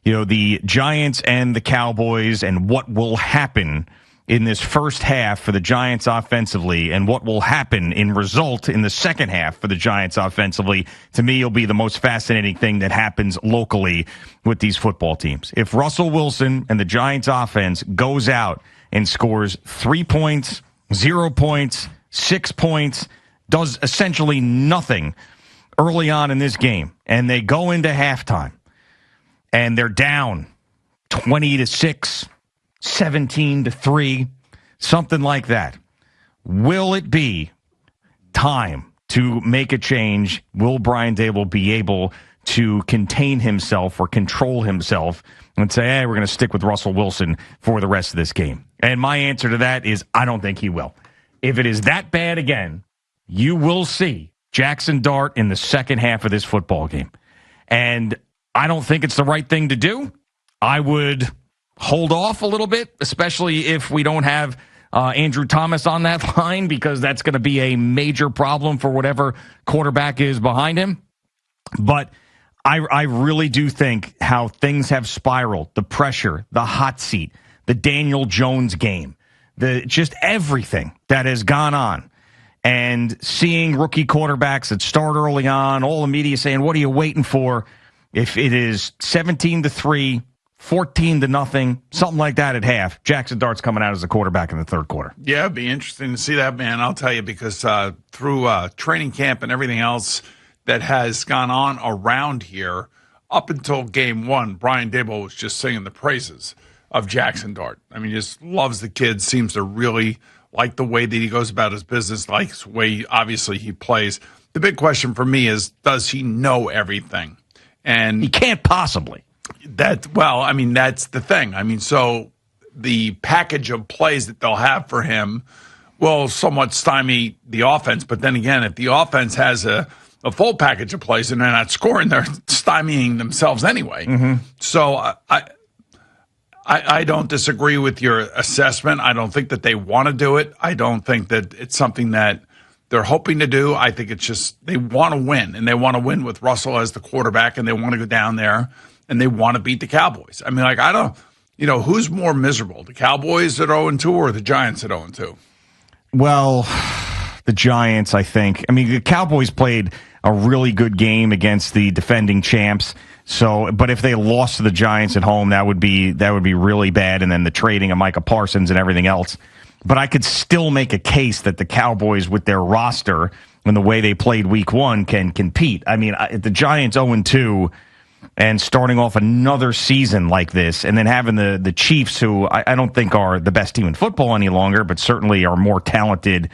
the Giants and the Cowboys and what will happen in this first half for the Giants offensively and what will happen in result in the second half for the Giants offensively, to me, will be the most fascinating thing that happens locally with these football teams. If Russell Wilson and the Giants offense goes out and scores 3 points, 0 points, 6 points, does essentially nothing early on in this game, and they go into halftime and they're down 20-6, 17-3, something like that. Will it be time to make a change? Will Brian Daboll be able to contain himself or control himself and say, hey, we're going to stick with Russell Wilson for the rest of this game? And my answer to that is I don't think he will. If it is that bad again, you will see Jaxson Dart in the second half of this football game. And I don't think it's the right thing to do. I would hold off a little bit, especially if we don't have Andrew Thomas on that line, because that's going to be a major problem for whatever quarterback is behind him. But I really do think how things have spiraled, the pressure, the hot seat, the Daniel Jones game, just everything that has gone on, and seeing rookie quarterbacks that start early on, all the media saying, what are you waiting for? If it is 17-3, 14-0, something like that at half, Jaxson Dart's coming out as a quarterback in the third quarter. Yeah, it'd be interesting to see that, man. I'll tell you, because through training camp and everything else that has gone on around here, up until game one, Brian Daboll was just singing the praises of Jaxson Dart. I mean, just loves the kid, seems to really like the way that he goes about his business, likes the way, obviously, he plays. The big question for me is, does he know everything? And he can't possibly. That's the thing. I mean, so the package of plays that they'll have for him will somewhat stymie the offense. But then again, if the offense has a full package of plays and they're not scoring, they're stymieing themselves anyway. Mm-hmm. So I don't disagree with your assessment. I don't think that they want to do it. I don't think that it's something that they're hoping to do. I think it's just they want to win, and they want to win with Russell as the quarterback, and they want to go down there, and they want to beat the Cowboys. I mean, who's more miserable, the Cowboys at 0-2 or the Giants at 0-2? Well, the Giants, I think. I mean, the Cowboys played a really good game against the defending champs. So, but if they lost to the Giants at home, that would be really bad. And then the trading of Micah Parsons and everything else. But I could still make a case that the Cowboys, with their roster and the way they played week one, can compete. I mean, the Giants 0-2 and starting off another season like this, and then having the Chiefs, who I don't think are the best team in football any longer, but certainly are more talented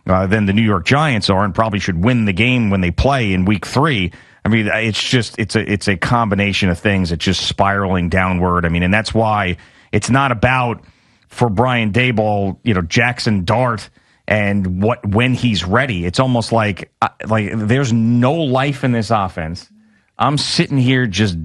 than the New York Giants are, and probably should win the game when they play in week 3. I mean, it's a combination of things. It's just spiraling downward. I mean, and that's why it's not about, for Brian Daboll, Jaxson Dart and when he's ready. It's almost like there's no life in this offense. I'm sitting here just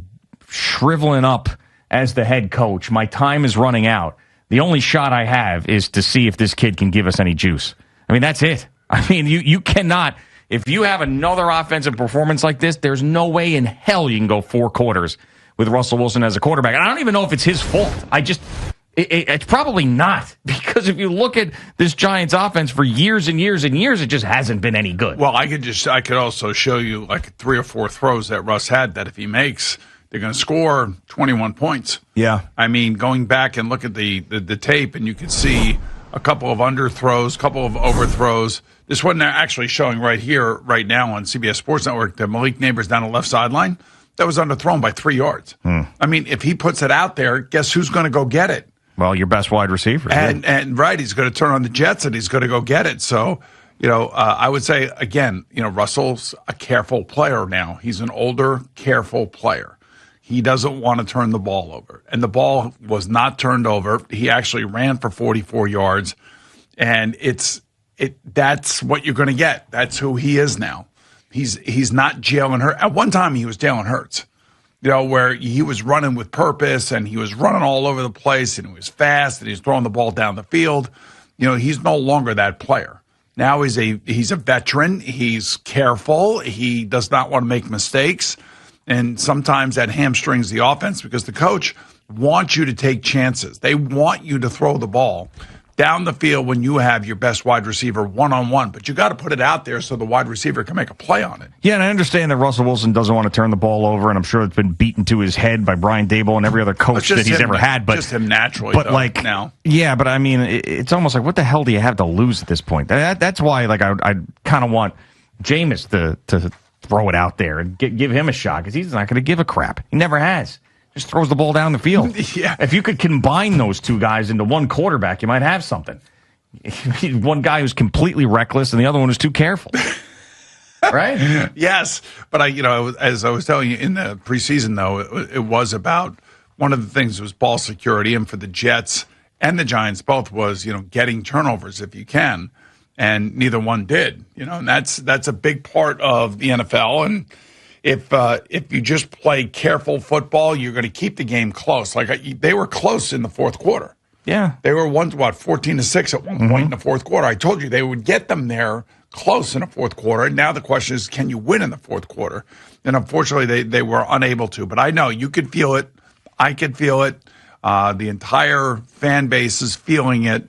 shriveling up as the head coach. My time is running out. The only shot I have is to see if this kid can give us any juice. I mean, that's it. I mean, you cannot. If you have another offensive performance like this, there's no way in hell you can go 4 quarters with Russell Wilson as a quarterback. And I don't even know if it's his fault. It's probably not, because if you look at this Giants offense for years and years and years, it just hasn't been any good. Well, I could also show you like 3 or 4 throws that Russ had that if he makes, they're going to score 21 points. Yeah. I mean, going back and look at the tape, and you can see a couple of underthrows, a couple of overthrows. This one they're actually showing right here, right now on CBS Sports Network, the Malik Neighbors down the left sideline. That was underthrown by 3 yards. I mean, if he puts it out there, guess who's going to go get it? Well, your best wide receiver. And right, he's going to turn on the jets and he's going to go get it. So, I would say, again, Russell's a careful player now. He's an older, careful player. He doesn't want to turn the ball over. And the ball was not turned over. He actually ran for 44 yards. And that's what you're going to get. That's who he is now. He's not Jalen Hurts. At one time, he was Jalen Hurts. Where he was running with purpose and he was running all over the place and he was fast and he was throwing the ball down the field. He's no longer that player. Now he's a veteran. He's careful. He does not want to make mistakes. And sometimes that hamstrings the offense because the coach wants you to take chances. They want you to throw the ball down the field when you have your best wide receiver one-on-one. But you got to put it out there so the wide receiver can make a play on it. Yeah, and I understand that Russell Wilson doesn't want to turn the ball over, and I'm sure it's been beaten to his head by Brian Daboll and every other coach that he's ever had. But just him naturally, but though, like now. Yeah, but I mean, it's almost like, what the hell do you have to lose at this point? That's why, like, I kind of want Jameis to throw it out there and give him a shot, because he's not going to give a crap. He never has. Just throws the ball down the field. Yeah. If you could combine those two guys into one quarterback, you might have something. One guy who's completely reckless and the other one who's too careful. Right? Yes. But as I was telling you in the preseason, though, it was about one of the things was ball security. And for the Jets and the Giants both was, getting turnovers if you can. And neither one did, and that's a big part of the NFL. And if you just play careful football, you're going to keep the game close. Like they were close in the fourth quarter. Yeah. They were 14-6 at one point in the fourth quarter. I told you they would get them there close in the fourth quarter. And now the question is, can you win in the fourth quarter? And unfortunately, they were unable to. But I know you could feel it. I could feel it. The entire fan base is feeling it.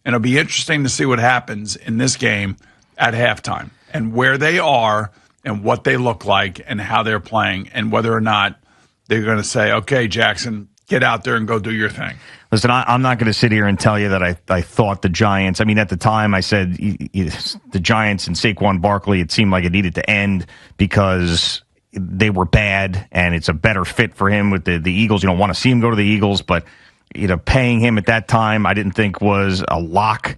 And it'll be interesting to see what happens in this game at halftime and where they are and what they look like and how they're playing and whether or not they're going to say, okay, Jackson, get out there and go do your thing. Listen, I'm not going to sit here and tell you that I thought the Giants, I mean, at the time I said the Giants and Saquon Barkley, it seemed like it needed to end because they were bad and it's a better fit for him with the Eagles. You don't want to see him go to the Eagles, but paying him at that time I didn't think was a lock.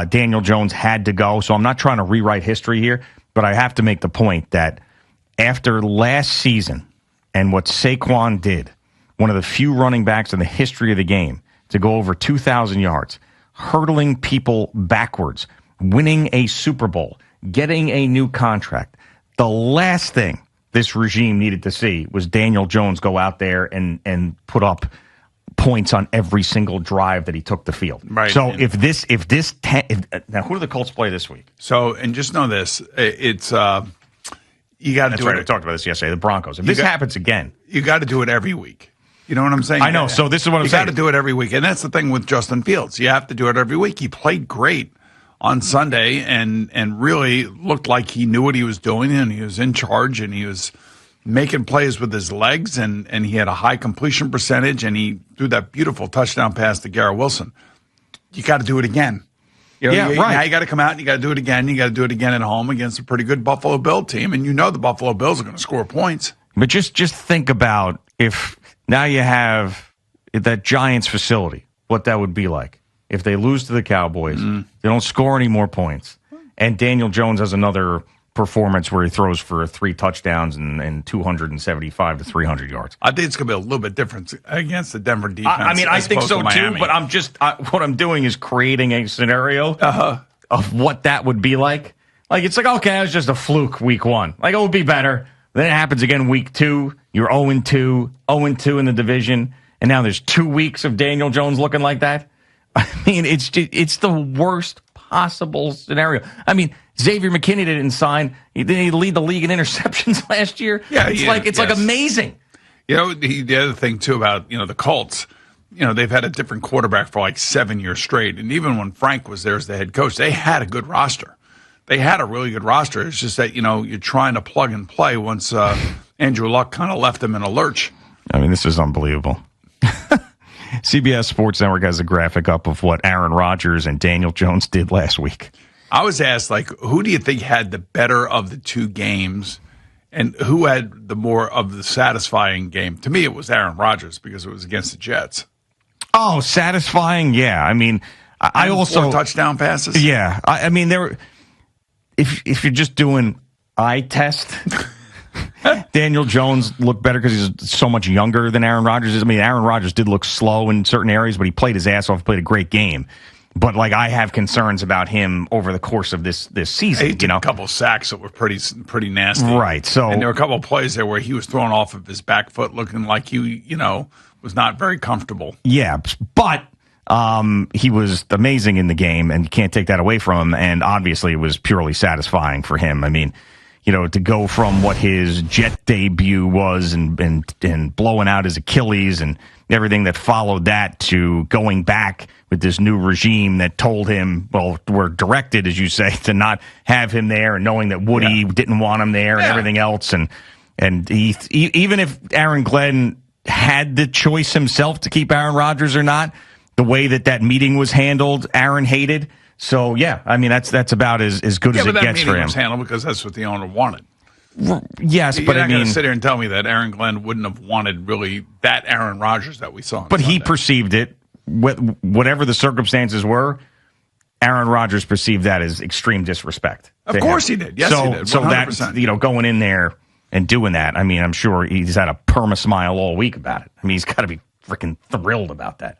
Daniel Jones had to go, so I'm not trying to rewrite history here, but I have to make the point that after last season and what Saquon did, one of the few running backs in the history of the game to go over 2,000 yards, hurdling people backwards, winning a Super Bowl, getting a new contract. The last thing this regime needed to see was Daniel Jones go out there and put up points on every single drive that he took the field. Right. So now who do the Colts play this week? So, and just know this, it's you got to do That's right. it. I talked about this yesterday. The Broncos. If this happens again, you got to do it every week. You know what I'm saying? I know. So this is what I'm saying. You got to do it every week. And that's the thing with Justin Fields. You have to do it every week. He played great on Sunday and really looked like he knew what he was doing and he was in charge and he was making plays with his legs and he had a high completion percentage and he threw that beautiful touchdown pass to Garrett Wilson. You got to do it again. Right. Now you got to come out and you got to do it again. You got to do it again at home against a pretty good Buffalo Bill team. And the Buffalo Bills are going to score points. But just think about if now you have that Giants facility, what that would be like if they lose to the Cowboys, they don't score any more points, and Daniel Jones has another performance where he throws for 3 touchdowns and 275 to 300 yards. I think it's going to be a little bit different against the Denver defense. I think so too, but I'm just what I'm doing is creating a scenario of what that would be like. Like, it's like, okay, it was just a fluke week 1. Like, it would be better. Then it happens again week 2. You're 0-2, 0-2 in the division, and now there's 2 weeks of Daniel Jones looking like that. I mean, it's the worst possible scenario. I mean, Xavier McKinney didn't sign. He didn't lead the league in interceptions last year. Yeah, it's like amazing. The other thing too about the Colts, they've had a different quarterback for like 7 years straight, and even when Frank was there as the head coach, they had a good roster. They had a really good roster. It's just that you're trying to plug and play once Andrew Luck kind of left them in a lurch. I mean, this is unbelievable. CBS Sports Network has a graphic up of what Aaron Rodgers and Daniel Jones did last week. I was asked, who do you think had the better of the 2 games and who had the more of the satisfying game? To me, it was Aaron Rodgers because it was against the Jets. Oh, satisfying? Yeah. I mean, I also 4 touchdown passes. Yeah. I mean, if you're just doing eye test, Daniel Jones looked better because he's so much younger than Aaron Rodgers is. I mean, Aaron Rodgers did look slow in certain areas, but he played his ass off, played a great game. But I have concerns about him over the course of this season. He took a couple of sacks that were pretty nasty, right? So, and there were a couple of plays there where he was thrown off of his back foot, looking like he was not very comfortable. Yeah, but he was amazing in the game, and you can't take that away from him. And obviously, it was purely satisfying for him. I mean, to go from what his Jet debut was and blowing out his Achilles and everything that followed that to going back with this new regime that told him, well, were directed, as you say, to not have him there, and knowing that Woody didn't want him there and everything else. And he, even if Aaron Glenn had the choice himself to keep Aaron Rodgers or not, the way that meeting was handled, Aaron hated. So, I mean, that's about as good as it gets for him. Was handled because that's what the owner wanted. Yes, You're but not I mean, going to sit here and tell me that Aaron Glenn wouldn't have wanted really that Aaron Rodgers that we saw. But Sunday. he perceived it, whatever the circumstances were. Aaron Rodgers perceived that as extreme disrespect. Of course he did. Yes, he did. 100%. So that going in there and doing that, I mean, I'm sure he's had a perma smile all week about it. I mean, he's got to be freaking thrilled about that.